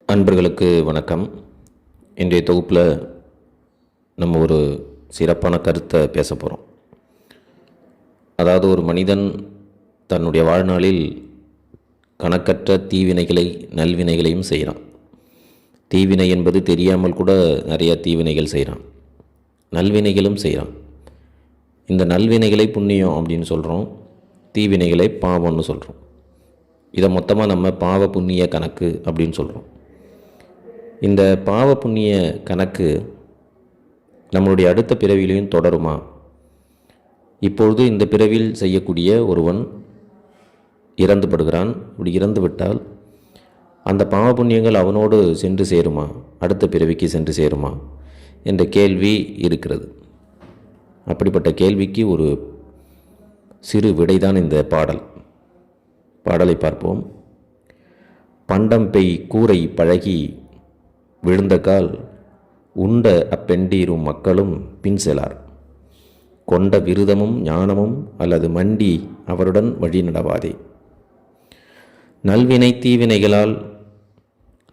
அன்பர்களுக்கு வணக்கம். இன்றைய தொகுப்பில் நம்ம ஒரு சிறப்பான கருத்தை பேச போகிறோம். அதாவது ஒரு மனிதன் தன்னுடைய வாழ்நாளில் கணக்கற்ற தீவினைகளை நல்வினைகளையும் செய்கிறான். தீவினை என்பது தெரியாமல் கூட நிறையா தீவினைகள் செய்கிறான், நல்வினைகளும் செய்கிறான். இந்த நல்வினைகளை புண்ணியம் அப்படின்னு சொல்கிறோம், தீவினைகளை பாவம்னு சொல்கிறோம். இதை மொத்தமாக நம்ம பாவ புண்ணிய கணக்கு அப்படின்னு சொல்கிறோம். இந்த பாவ புண்ணிய கணக்கு நம்மளுடைய அடுத்த பிறவிலையும் தொடருமா? இப்பொழுது இந்த பிறவியில் செய்யக்கூடிய ஒருவன் இறந்துபடுகிறான். இப்படி இறந்து விட்டால் அந்த பாவ புண்ணியங்கள் அவனோடு சென்று சேருமா, அடுத்த பிறவிக்கு சென்று சேருமா என்ற கேள்வி இருக்கிறது. அப்படிப்பட்ட கேள்விக்கு ஒரு சிறு விடைதான் இந்த பாடலை பார்ப்போம். பண்டம் பெய் கூரை பழகி விழுந்த கால் உண்ட அப்பெண்டீரும் மக்களும் பின் செலார். கொண்ட விருதமும் ஞானமும் அல்லது மண்டி அவருடன் வழி நடவாதே. நல்வினை தீவினைகளால்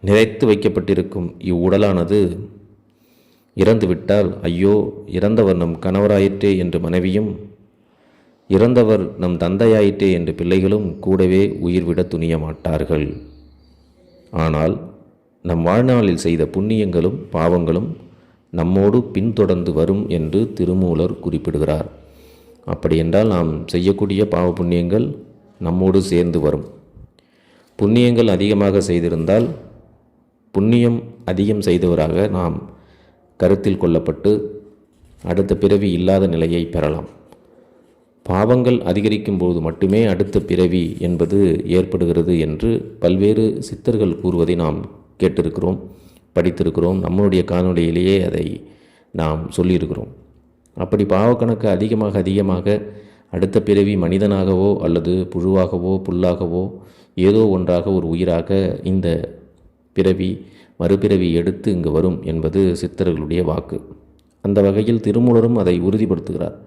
நிறைத்து வைக்கப்பட்டிருக்கும் இவ்வுடலானது இறந்துவிட்டால், ஐயோ இறந்தவர் நம் கணவராயிற்றே என்று மனைவியும், இறந்தவர் நம் தந்தையாயிற்றே என்று பிள்ளைகளும் கூடவே உயிர்விட துணிய மாட்டார்கள். ஆனால் நம் வாழ்நாளில் செய்த புண்ணியங்களும் பாவங்களும் நம்மோடு பின்தொடர்ந்து வரும் என்று திருமூலர் குறிப்பிடுகிறார். அப்படியென்றால் நாம் செய்யக்கூடிய பாவ புண்ணியங்கள் நம்மோடு சேர்ந்து வரும். புண்ணியங்கள் அதிகமாக செய்திருந்தால் புண்ணியம் அதிகம் செய்தவராக நாம் கருத்தில் கொள்ளப்பட்டு அடுத்த பிறவி இல்லாத நிலையை பெறலாம். பாவங்கள் அதிகரிக்கும் போது மட்டுமே அடுத்த பிறவி என்பது ஏற்படுகிறது என்று பல்வேறு சித்தர்கள் கூறுவதை நாம் கேட்டிருக்கிறோம், படித்திருக்கிறோம். நம்மளுடைய காணொளியிலேயே அதை நாம் சொல்லியிருக்கிறோம். அப்படி பாவக்கணக்கு அதிகமாக அடுத்த பிறவி மனிதனாகவோ அல்லது புழுவாகவோ புல்லாகவோ ஏதோ ஒன்றாக ஒரு உயிராக இந்த பிறவி மறுபிறவி எடுத்து இங்கு வரும் என்பது சித்தர்களுடைய வாக்கு. அந்த வகையில் திருமூலரும் அதை உறுதிப்படுத்துகிறார்.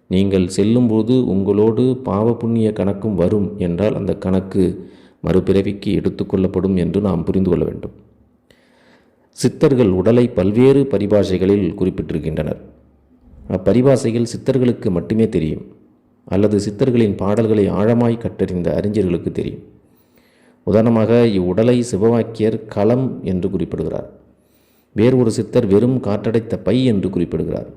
நீங்கள் செல்லும்போது உங்களோடு பாவ புண்ணிய கணக்கும் வரும் என்றால் அந்த கணக்கு மறுபிறவிக்கு எடுத்துக்கொள்ளப்படும் என்று நாம் புரிந்து கொள்ள வேண்டும். சித்தர்கள் உடலை பல்வேறு பரிபாஷைகளில் குறிப்பிட்டிருக்கின்றனர். அப்பரிபாஷைகள் சித்தர்களுக்கு மட்டுமே தெரியும், அல்லது சித்தர்களின் பாடல்களை ஆழமாய் கற்றறிந்த அறிஞர்களுக்கு தெரியும். உதாரணமாக இவ்வுடலை சிவவாக்கியர் களம் என்று குறிப்பிடுகிறார். வேறு ஒரு சித்தர் வெறும் காற்றடைத்த பை என்று குறிப்பிடுகிறார்.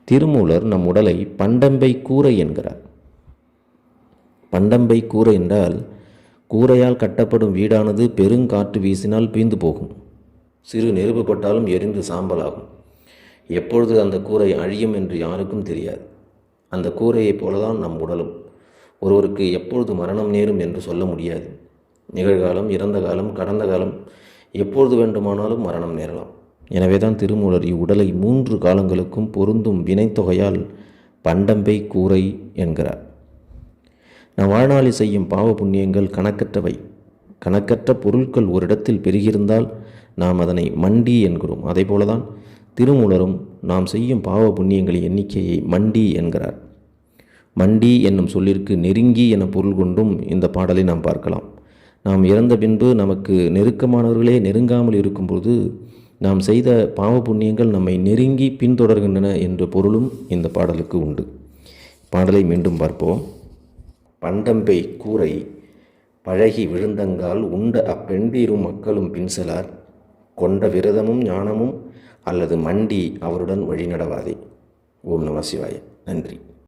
திருமூலர் நம் உடலை பண்டம்பை கூரை என்கிறார். பண்டம்பை கூரை என்றால் கூரையால் கட்டப்படும் வீடானது பெருங்காற்று வீசினால் பீந்து போகும். சிறு நெருப்பு பட்டாலும் எரிந்து சாம்பலாகும். எப்பொழுது அந்த கூரை அழியும் என்று யாருக்கும் தெரியாது. அந்த கூரையைப் போலதான் நம் உடலும். ஒருவருக்கு எப்பொழுது மரணம் நேரும் என்று சொல்ல முடியாது. நிகழ்காலம், இறந்த காலம், கடந்த காலம், எப்பொழுது வேண்டுமானாலும் மரணம் நேரலாம். எனவே தான் திருமூலர் இவ்வுடலை 3 காலங்களுக்கும் பொருந்தும் வினைத்தொகையால் பண்டம்பை கூரை என்கிறார். நம் வாழ்நாளில் செய்யும் பாவ புண்ணியங்கள் கணக்கற்றவை. கணக்கற்ற பொருட்கள் ஒரு இடத்தில் பெருகியிருந்தால் நாம் அதனை மண்டி என்கிறோம். அதே போலதான் திருமூலரும் நாம் செய்யும் பாவ புண்ணியங்களின் எண்ணிக்கையை மண்டி என்கிறார். மண்டி என்னும் சொல்லிற்கு நெருங்கி என பொருள் கொண்டும் இந்த பாடலை நாம் பார்க்கலாம். நாம் இறந்த பின்பு நமக்கு நெருக்கமானவர்களே நெருங்காமல் இருக்கும்போது நாம் செய்த பாவ புண்ணியங்கள் நம்மை நெருங்கி பின்தொடர்கின்றன என்ற பொருளும் இந்த பாடலுக்கு உண்டு. பாடலை மீண்டும் பார்ப்போம். பண்டம்பை கூரை பழகி விழுந்தங்கால் உண்ட அப்பெண்டீரும் மக்களும் பின்செலார். கொண்ட விரதமும் ஞானமும் அல்லது மண்டி அவருடன் வழிநடவாதே. ஓம் நம சிவாய. நன்றி.